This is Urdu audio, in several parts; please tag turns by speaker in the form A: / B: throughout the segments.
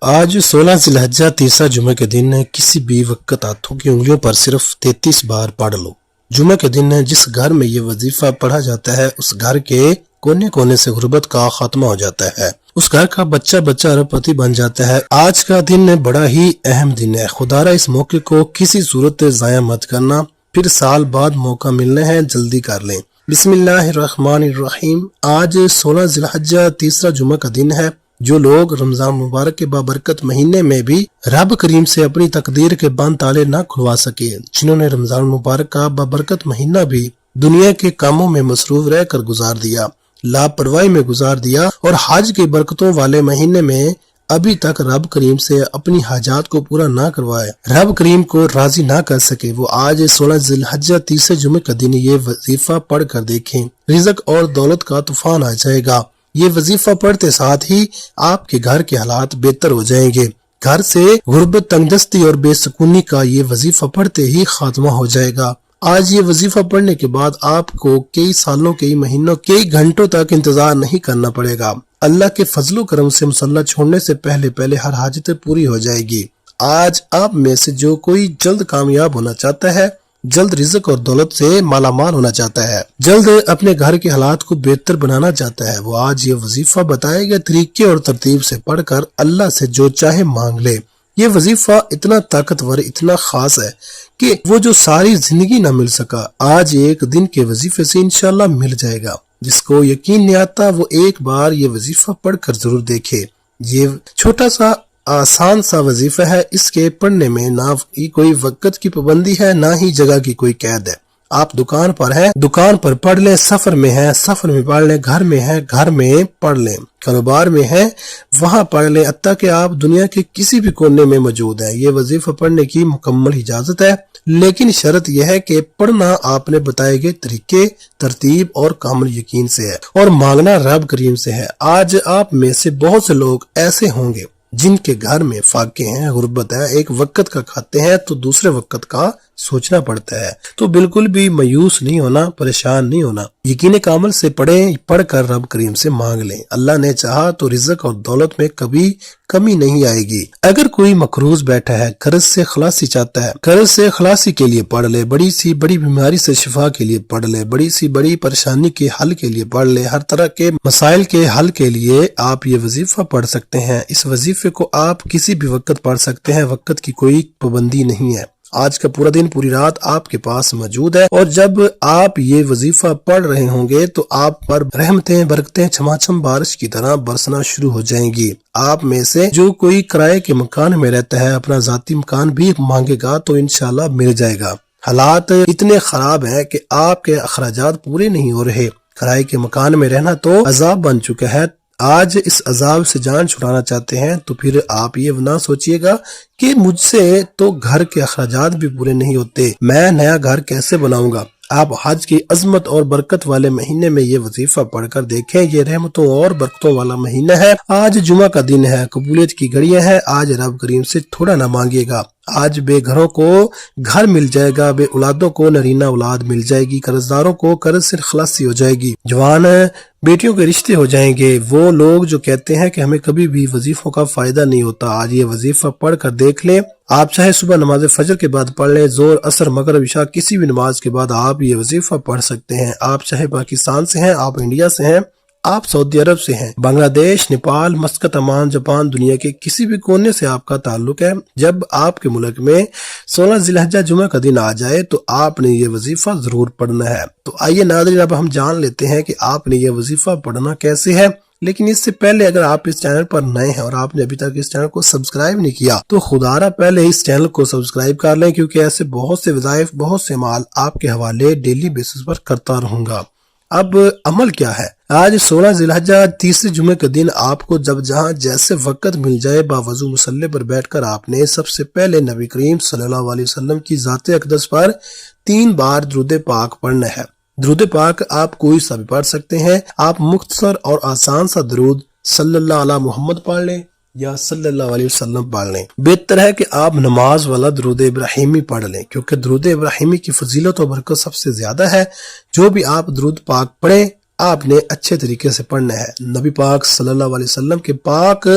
A: آج 16 ذی الحجہ تیسرا جمعہ کے دن کسی بھی وقت ہاتھوں کی انگلیوں پر صرف 33 بار پڑھ لو۔ جمعہ کے دن جس گھر میں یہ وظیفہ پڑھا جاتا ہے اس گھر کے کونے کونے سے غربت کا خاتمہ ہو جاتا ہے، اس گھر کا بچہ بچہ ارب پتی بن جاتا ہے۔ آج کا دن بڑا ہی اہم دن ہے، خدا را اس موقع کو کسی صورت ضائع مت کرنا، پھر سال بعد موقع ملنا ہے، جلدی کر لیں۔ بسم اللہ الرحمن الرحیم۔ آج 16 ذی الحجہ تیسرا جمعہ کا دن ہے۔ جو لوگ رمضان مبارک کے بابرکت مہینے میں بھی رب کریم سے اپنی تقدیر کے بند تالے نہ کھلوا سکے، جنہوں نے رمضان مبارک کا بابرکت مہینہ بھی دنیا کے کاموں میں مصروف رہ کر گزار دیا، لاپرواہی میں گزار دیا، اور حج کی برکتوں والے مہینے میں ابھی تک رب کریم سے اپنی حاجات کو پورا نہ کروائے، رب کریم کو راضی نہ کر سکے، وہ آج 16 ذی الحجہ تیسرے جمعے کا دن یہ وظیفہ پڑھ کر دیکھیں، رزق اور دولت کا طوفان آ جائے گا۔ یہ وظیفہ پڑھتے ساتھ ہی آپ کے گھر کے حالات بہتر ہو جائیں گے، گھر سے غربت، تنگ دستی اور بے سکونی کا یہ وظیفہ پڑھتے ہی خاتمہ ہو جائے گا۔ آج یہ وظیفہ پڑھنے کے بعد آپ کو کئی سالوں، کئی مہینوں، کئی گھنٹوں تک انتظار نہیں کرنا پڑے گا۔ اللہ کے فضل و کرم سے مصلی چھوڑنے سے پہلے ہر حاجت پوری ہو جائے گی۔ آج آپ میں سے جو کوئی جلد کامیاب ہونا چاہتا ہے، جلد رزق اور دولت سے مالا مال ہونا چاہتا ہے، جلد اپنے گھر کے حالات کو بہتر بنانا چاہتا ہے، وہ آج یہ وظیفہ بتائے گئے طریقے اور ترتیب سے پڑھ کر اللہ سے جو چاہے مانگ لے۔ یہ وظیفہ اتنا طاقتور، اتنا خاص ہے کہ وہ جو ساری زندگی نہ مل سکا، آج ایک دن کے وظیفے سے انشاءاللہ مل جائے گا۔ جس کو یقین نہیں آتا وہ ایک بار یہ وظیفہ پڑھ کر ضرور دیکھے۔ یہ چھوٹا سا آسان سا وظیفہ ہے، اس کے پڑھنے میں نہ کوئی وقت کی پابندی ہے، نہ ہی جگہ کی کوئی قید ہے۔ آپ دکان پر ہیں، دکان پر پڑھ لیں، سفر میں ہیں، سفر میں پڑھ لیں، گھر میں ہیں، گھر میں پڑھ لیں، کاروبار میں ہیں، وہاں پڑھ لیں، حتیٰ کہ آپ دنیا کے کسی بھی کونے میں موجود ہیں۔ یہ وظیفہ پڑھنے کی مکمل اجازت ہے، لیکن شرط یہ ہے کہ پڑھنا آپ نے بتائے گئے طریقے، ترتیب اور کامل یقین سے ہے، اور مانگنا رب کریم سے ہے۔ آج آپ میں سے بہت سے لوگ ایسے ہوں گے جن کے گھر میں فاقے ہیں، غربت ہے، ایک وقت کا کھاتے ہیں تو دوسرے وقت کا سوچنا پڑتا ہے، تو بالکل بھی مایوس نہیں ہونا، پریشان نہیں ہونا، یقین کامل سے پڑھ کر رب کریم سے مانگ لیں۔ اللہ نے چاہا تو رزق اور دولت میں کبھی کمی نہیں آئے گی۔ اگر کوئی مقروض بیٹھا ہے، قرض سے خلاصی چاہتا ہے، قرض سے خلاصی کے لیے پڑھ لے، بڑی سی بڑی بیماری سے شفا کے لیے پڑھ لے، بڑی سی بڑی پریشانی کے حل کے لیے پڑھ لے، ہر طرح کے مسائل کے حل کے لیے آپ یہ وظیفہ پڑھ سکتے ہیں۔ اس وظیفے کو آپ کسی بھی وقت پڑھ سکتے ہیں، وقت کی کوئی پابندی نہیں ہے۔ آج کا پورا دن، پوری رات آپ کے پاس موجود ہے، اور جب آپ یہ وظیفہ پڑھ رہے ہوں گے تو آپ پر رحمتیں، برکتیں چھماچم بارش کی طرح برسنا شروع ہو جائیں گی۔ آپ میں سے جو کوئی کرائے کے مکان میں رہتا ہے، اپنا ذاتی مکان بھی مانگے گا تو انشاءاللہ مل جائے گا۔ حالات اتنے خراب ہیں کہ آپ کے اخراجات پورے نہیں ہو رہے، کرائے کے مکان میں رہنا تو عذاب بن چکا ہے۔ آج اس عذاب سے جان چھڑانا چاہتے ہیں تو پھر آپ یہ نہ سوچئے گا کہ مجھ سے تو گھر کے اخراجات بھی پورے نہیں ہوتے، میں نیا گھر کیسے بناؤں گا۔ آپ حج کی عظمت اور برکت والے مہینے میں یہ وظیفہ پڑھ کر دیکھیں، یہ رحمتوں اور برکتوں والا مہینہ ہے۔ آج جمعہ کا دن ہے، قبولیت کی گھڑیاں ہیں، آج رب کریم سے تھوڑا نہ مانگیے گا۔ آج بے گھروں کو گھر مل جائے گا، بے اولادوں کو نرینہ اولاد مل جائے گی، قرض داروں کو قرض سے خلاصی ہو جائے گی، جوان بیٹیوں کے رشتے ہو جائیں گے۔ وہ لوگ جو کہتے ہیں کہ ہمیں کبھی بھی وظیفوں کا فائدہ نہیں ہوتا، آج یہ وظیفہ پڑھ کر دیکھ لیں۔ آپ چاہے صبح نماز فجر کے بعد پڑھ لیں، زور، عصر، مغرب، عشاء، کسی بھی نماز کے بعد آپ یہ وظیفہ پڑھ سکتے ہیں۔ آپ چاہے پاکستان سے ہیں، آپ انڈیا سے ہیں، آپ سعودی عرب سے ہیں، بنگلہ دیش، نیپال، مسقط، عمان، جاپان، دنیا کے کسی بھی کونے سے آپ کا تعلق ہے، جب آپ کے ملک میں 16 ذی الحجہ جمعہ کا دن آ جائے تو آپ نے یہ وظیفہ ضرور پڑھنا ہے۔ تو آئیے ناظرین، اب ہم جان لیتے ہیں کہ آپ نے یہ وظیفہ پڑھنا کیسے ہے۔ لیکن اس سے پہلے اگر آپ اس چینل پر نئے ہیں اور آپ نے ابھی تک اس چینل کو سبسکرائب نہیں کیا تو خدا را پہلے اس چینل کو سبسکرائب کر لیں، کیونکہ ایسے بہت سے وظائف، بہت سے مال آپ کے حوالے ڈیلی بیسس پر کرتا رہوں گا۔ اب عمل کیا ہے؟ آج 16 ذی الحجہ تیسرے جمعے کے دن آپ کو جب جہاں جیسے وقت مل جائے، باوضو مصلی پر بیٹھ کر آپ نے سب سے پہلے نبی کریم صلی اللہ علیہ وسلم کی ذات اقدس پر 3 بار درود پاک پڑھنا ہے۔ درود پاک آپ کوئی سا بھی پڑھ سکتے ہیں، آپ مختصر اور آسان سا درود صلی اللہ علی محمد پڑھ لیں یا صلی اللہ علیہ وسلم پڑھ لیں۔ بہتر ہے کہ آپ نماز والا درود ابراہیمی پڑھ لیں، کیونکہ درود ابراہیمی کی فضیلت و برکت سب سے زیادہ ہے۔ جو بھی آپ درود پاک پڑھیں، آپ نے اچھے طریقے سے پڑھنا ہے۔ نبی پاک صلی اللہ علیہ وسلم کے پاک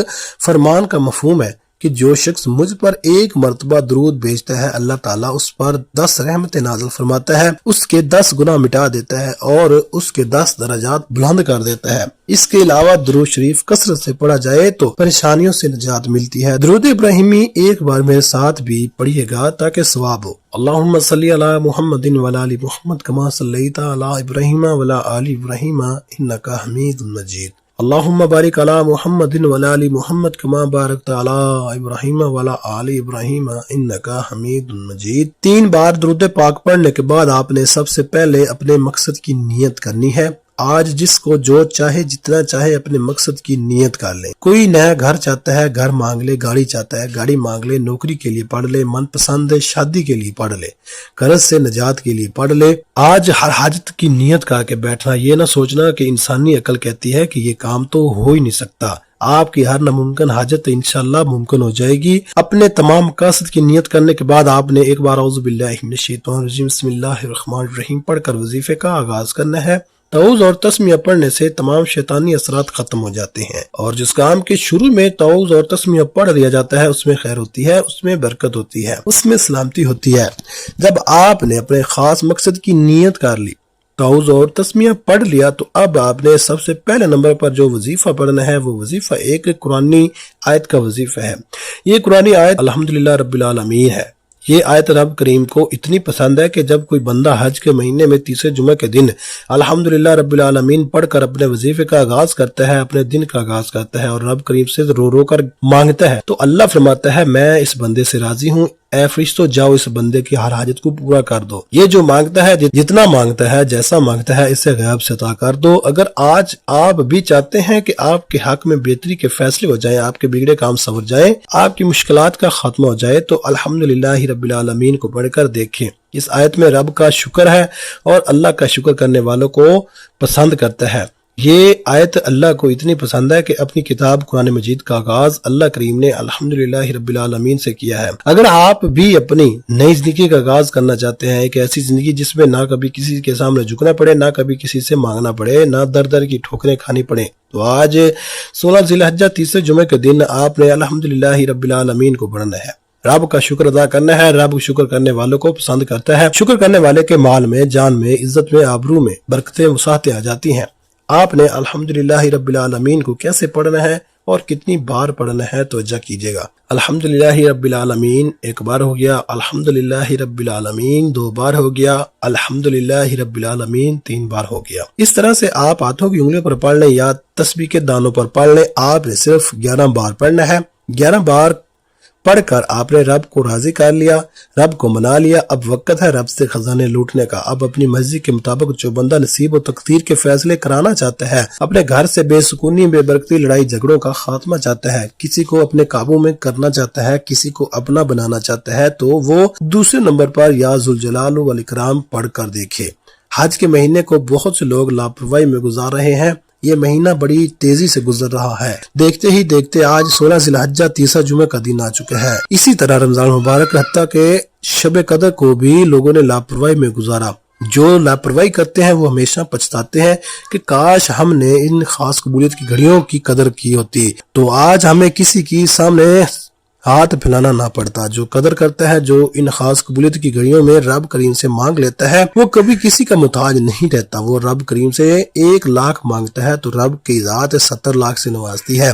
A: فرمان کا مفہوم ہے کہ جو شخص مجھ پر ایک مرتبہ درود بھیجتا ہے اللہ تعالیٰ اس پر 10 رحمتیں نازل فرماتا ہے، اس کے 10 گناہ مٹا دیتا ہے اور اس کے 10 درجات بلند کر دیتا ہے۔ اس کے علاوہ درود شریف کثرت سے پڑھا جائے تو پریشانیوں سے نجات ملتی ہے۔ درود ابراہیمی ایک بار میرے ساتھ بھی پڑھیے گا تاکہ ثواب ہو۔ اللہم صلی علی محمد وعلی آل محمد کما صلیت علی ابراہیم وعلی آل ابراہیم انک حمید مجید۔ اللہم بارک علی محمد وعلی آل محمد کما بارکت علی ابراہیم وعلی آل ابراہیم انک حمید مجید۔ 3 بار درود پاک پڑھنے کے بعد آپ نے سب سے پہلے اپنے مقصد کی نیت کرنی ہے۔ آج جس کو جو چاہے جتنا چاہے اپنے مقصد کی نیت کر لے۔ کوئی نیا گھر چاہتا ہے گھر مانگ لے، گاڑی چاہتا ہے گاڑی مانگ لے، نوکری کے لیے پڑھ لے، من پسند شادی کے لیے پڑھ لے، قرض سے نجات کے لیے پڑھ لے۔ آج ہر حاجت کی نیت کر کے بیٹھنا، یہ نہ سوچنا کہ انسانی عقل کہتی ہے کہ یہ کام تو ہو ہی نہیں سکتا۔ آپ کی ہر ناممکن حاجت انشاءاللہ ممکن ہو جائے گی۔ اپنے تمام مقاصد کی نیت کرنے کے بعد آپ نے ایک بار اعوذ باللہ من الشیطان الرجیم بسم اللہ الرحمن الرحیم پڑھ کر وظیفے کا آغاز کرنا ہے۔ تعوذ اور تسمیہ پڑھنے سے تمام شیطانی اثرات ختم ہو جاتے ہیں، اور جس کام کے شروع میں تعوذ اور تسمیہ پڑھ دیا جاتا ہے اس میں خیر ہوتی ہے، اس میں برکت ہوتی ہے، اس میں سلامتی ہوتی ہے۔ جب آپ نے اپنے خاص مقصد کی نیت کر لی، تعوذ اور تسمیہ پڑھ لیا، تو اب آپ نے سب سے پہلے نمبر پر جو وظیفہ پڑھنا ہے وہ وظیفہ ایک قرآنی آیت کا وظیفہ ہے۔ یہ قرآنی آیت الحمدللہ رب العالمین ہے۔ یہ آیت رب کریم کو اتنی پسند ہے کہ جب کوئی بندہ حج کے مہینے میں تیسرے جمعہ کے دن الحمدللہ رب العالمین پڑھ کر اپنے وظیفے کا آغاز کرتا ہے، اپنے دن کا آغاز کرتا ہے اور رب کریم سے رو رو کر مانگتا ہے، تو اللہ فرماتا ہے میں اس بندے سے راضی ہوں، اے فرشتوں جاؤ اس بندے کی ہر حاجت کو پورا کر دو۔ یہ جو مانگتا ہے، جتنا مانگتا ہے، جیسا مانگتا ہے، اسے غیب سے عطا کر دو۔ اگر آج آپ بھی چاہتے ہیں کہ آپ کے حق میں بہتری کے فیصلے ہو جائیں، آپ کے بگڑے کام سنور جائیں، آپ کی مشکلات کا خاتمہ ہو جائے، تو الحمدللہ رب العالمین کو پڑھ کر دیکھیں۔ اس آیت میں رب کا شکر ہے اور اللہ کا شکر کرنے والوں کو پسند کرتا ہے۔ یہ آیت اللہ کو اتنی پسند ہے کہ اپنی کتاب قرآن مجید کا آغاز اللہ کریم نے الحمدللہ رب العالمین سے کیا ہے۔ اگر آپ بھی اپنی نئی زندگی کا آغاز کرنا چاہتے ہیں، ایک ایسی زندگی جس میں نہ کبھی کسی کے سامنے جھکنا پڑے، نہ کبھی کسی سے مانگنا پڑے، نہ در در کی ٹھوکریں کھانی پڑے، تو آج 16 ذی الحجہ تیسرے جمعے کے دن آپ نے الحمدللہ رب العالمین کو پڑھنا ہے، رب کا شکر ادا کرنا ہے۔ رب شکر کرنے والوں کو پسند کرتا ہے۔ شکر کرنے والے کے مال میں، جان میں، عزت میں، آبرو میں برکتیں وسعتیں آ جاتی ہیں۔ آپ نے الحمدللہ رب العالمین کو کیسے پڑھنا ہے اور کتنی بار پڑھنا ہے توجہ کیجیے گا۔ الحمدللہ رب العالمین ایک بار ہو گیا، الحمدللہ رب العالمین 2 بار ہو گیا، الحمدللہ رب العالمین 3 بار ہو گیا۔ اس طرح سے آپ ہاتھوں کی انگلیوں پر پڑھ لیں یا تسبیح کے دانوں پر پڑھ لیں، آپ نے صرف 11 بار پڑھنا ہے۔ 11 بار پڑھ کر آپ نے رب کو راضی کر لیا، رب کو منا لیا۔ اب وقت ہے رب سے خزانے لوٹنے کا۔ اب اپنی مرضی کے مطابق جو بندہ نصیب و تقدیر کے فیصلے کرانا چاہتا ہے، اپنے گھر سے بے سکونی، بے برکتی، لڑائی جھگڑوں کا خاتمہ چاہتا ہے، کسی کو اپنے قابو میں کرنا چاہتا ہے، کسی کو اپنا بنانا چاہتا ہے، تو وہ دوسرے نمبر پر یا ذوالجلال والاکرام پڑھ کر دیکھے۔ حج کے مہینے کو بہت سے لوگ لاپرواہی میں گزار رہے ہیں۔ یہ مہینہ بڑی تیزی سے گزر رہا ہے، دیکھتے ہی دیکھتے آج 16 ذی الحجہ تیسرا جمعہ کا دن آ چکا ہے۔ اسی طرح رمضان مبارک حتیٰ کہ شب قدر کو بھی لوگوں نے لاپرواہی میں گزارا۔ جو لاپرواہی کرتے ہیں وہ ہمیشہ پچھتاتے ہیں کہ کاش ہم نے ان خاص قبولیت کی گھڑیوں کی قدر کی ہوتی، تو آج ہمیں کسی کی سامنے ہاتھ پھیلانا نہ پڑتا۔ جو قدر کرتا ہے، جو ان خاص قبولیت کی گھڑیوں میں رب کریم سے مانگ لیتا ہے، وہ کبھی کسی کا محتاج نہیں رہتا۔ وہ رب کریم سے 1 لاکھ مانگتا ہے تو رب کی ذات 70 لاکھ سے نوازتی ہے۔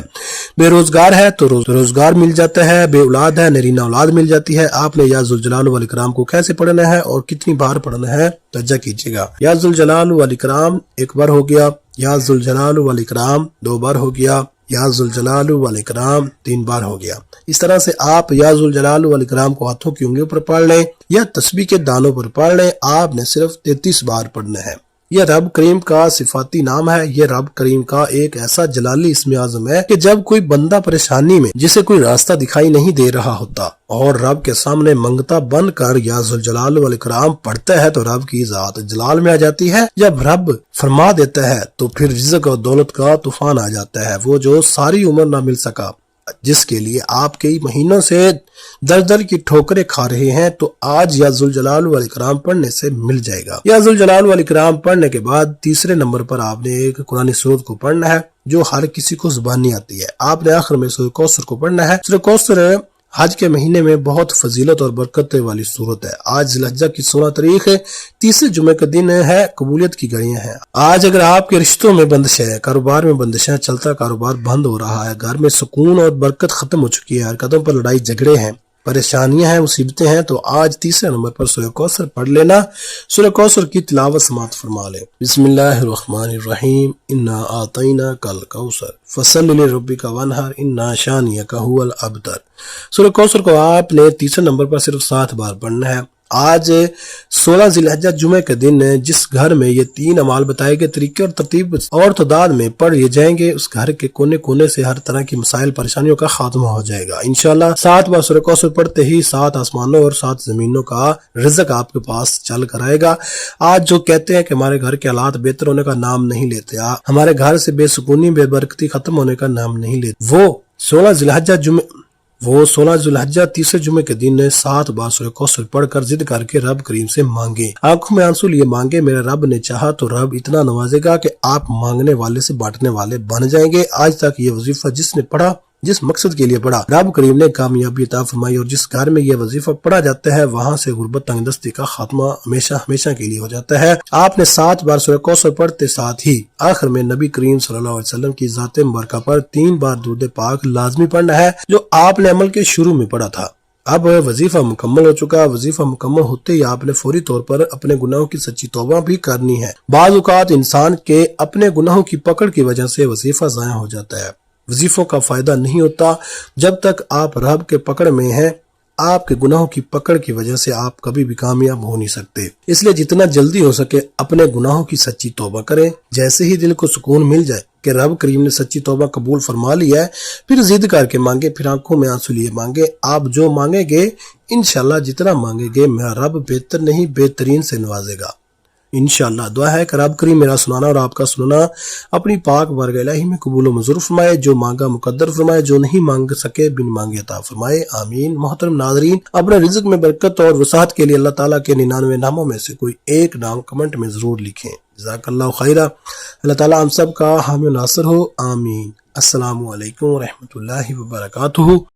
A: بے روزگار ہے تو روزگار مل جاتا ہے، بے اولاد ہے نرینہ اولاد مل جاتی ہے۔ آپ نے یا ذوالجلال والاکرام کو کیسے پڑھنا ہے اور کتنی بار پڑھنا ہے توجہ کیجیے گا۔ یا ذوالجلال والاکرام 1 بار ہو گیا، یا ذوالجلال والاکرام 2 بار ہو گیا، یا ذوالجلال والاکرام 3 بار ہو گیا۔ اس طرح سے آپ یا ذوالجلال والاکرام کو ہاتھوں کی انگلیوں پر پڑھ لیں یا تسبیح کے دانوں پر پڑھ لیں، آپ نے صرف 33 بار پڑھنا ہے۔ یہ رب کریم کا صفاتی نام ہے، یہ رب کریم کا ایک ایسا جلالی اسم اعظم ہے کہ جب کوئی بندہ پریشانی میں، جسے کوئی راستہ دکھائی نہیں دے رہا ہوتا، اور رب کے سامنے منگتا بن کر یا ذوالجلال والاکرام پڑھتا ہے تو رب کی ذات جلال میں آ جاتی ہے۔ جب رب فرما دیتا ہے تو پھر رزق اور دولت کا طوفان آ جاتا ہے، وہ جو ساری عمر نہ مل سکا جس کے لیے آپ کئی مہینوں سے در در کی ٹھوکریں کھا رہے ہیں تو آج یا ذوالجلال والاکرام پڑھنے سے مل جائے گا۔ یا ذوالجلال والاکرام پڑھنے کے بعد تیسرے نمبر پر آپ نے ایک قرآن سورت کو پڑھنا ہے جو ہر کسی کو زبانی آتی ہے۔ آپ نے آخر میں سورہ کوثر کو پڑھنا ہے۔ سورہ کوثر حج کے مہینے میں بہت فضیلت اور برکت والی صورت ہے۔ آج ذی الحجہ کی 16 تاریخ ہے، تیسرے جمعے کا دن ہے، قبولیت کی گھڑیاں ہیں۔ آج اگر آپ کے رشتوں میں بندش ہے، کاروبار میں بندش ہے، چلتا کاروبار بند ہو رہا ہے، گھر میں سکون اور برکت ختم ہو چکی ہے، ہر قدم پر لڑائی جھگڑے ہیں، پریشانیاں ہیں، مصیبتیں ہیں، تو آج تیسرے نمبر پر سورہ کوثر پڑھ لینا۔ سورہ کوثر کی تلاوت سماعت فرما لیں۔ بسم اللہ الرحمن الرحیم، انا اعطیناک الکوثر فصل لربک وانحر ان شانئک ھو الابتر۔ سورہ کوثر کو آپ نے تیسرے نمبر پر صرف 7 بار پڑھنا ہے۔ آج 16 ذی الحجہ جمعے کے دن جس گھر میں یہ 3 اعمال بتائے گئے طریقے اور ترتیب اور تعداد میں پڑھ لیے جائیں گے، اس گھر کے کونے کونے سے ہر طرح کی مسائل پریشانیوں کا خاتمہ ہو جائے گا انشاءاللہ۔ 7 بار سورہ کوثر پڑھتے ہی 7 آسمانوں اور 7 زمینوں کا رزق آپ کے پاس چل کر آئے گا۔ آج جو کہتے ہیں کہ ہمارے گھر کے حالات بہتر ہونے کا نام نہیں لیتے، ہمارے گھر سے بے سکونی بے برکتی ختم ہونے کا نام نہیں لیتے، وہ 16 ذی الحجہ تیسرے جمعے کے دن 7 بار سورہ کوثر پڑھ کر ضد کر کے رب کریم سے مانگے، آنکھوں میں آنسو لیے مانگے۔ میرے رب نے چاہا تو رب اتنا نوازے گا کہ آپ مانگنے والے سے بانٹنے والے بن جائیں گے۔ آج تک یہ وظیفہ جس نے پڑھا، جس مقصد کے لیے پڑھا، رب کریم نے کامیابی عطا فرمائی، اور جس گھر میں یہ وظیفہ پڑھا جاتا ہے وہاں سے غربت تنگ دستی کا خاتمہ ہمیشہ ہمیشہ کے لیے ہو جاتا ہے۔ آپ نے 7 بار سورہ کوثر پڑھتے ساتھ ہی آخر میں نبی کریم صلی اللہ علیہ وسلم کی ذات مبارکہ پر 3 بار درود پاک لازمی پڑھنا ہے جو آپ نے عمل کے شروع میں پڑھا تھا۔ اب وظیفہ مکمل ہو چکا۔ وظیفہ مکمل ہوتے ہی آپ نے فوری طور پر اپنے گناہوں کی سچی توبہ بھی کرنی ہے۔ بعض اوقات انسان کے اپنے گناہوں کی پکڑ کی وجہ سے وظیفہ ضائع ہو جاتا ہے۔ وظیفوں کا فائدہ نہیں ہوتا جب تک آپ رب کے پکڑ میں ہیں۔ آپ کے گناہوں کی پکڑ کی وجہ سے آپ کبھی بھی کامیاب ہو نہیں سکتے، اس لیے جتنا جلدی ہو سکے اپنے گناہوں کی سچی توبہ کریں۔ جیسے ہی دل کو سکون مل جائے کہ رب کریم نے سچی توبہ قبول فرما لی ہے، پھر ضد کر کے مانگے، پھر آنکھوں میں آنسو لیے مانگے۔ آپ جو مانگیں گے انشاءاللہ جتنا مانگیں گے میرا رب بہتر نہیں بہترین سے نوازے گا انشاءاللہ۔ دعا ہے کہ رب کریم میرا سنانا اور آپ کا سننا اپنی پاک بارگاہ الہی میں قبول و منظور فرمائے، جو مانگا مقدر فرمائے، جو نہیں مانگ سکے بن مانگے عطا فرمائے، آمین۔ محترم ناظرین، اپنے رزق میں برکت اور وسعت کے لیے اللہ تعالیٰ کے 99 ناموں میں سے کوئی ایک نام کمنٹ میں ضرور لکھیں۔ جزاک اللہ خیرہ۔ اللہ تعالیٰ ہم سب کا حامی و ناصر ہو، آمین۔ السلام علیکم ورحمۃ اللہ وبرکاتہ۔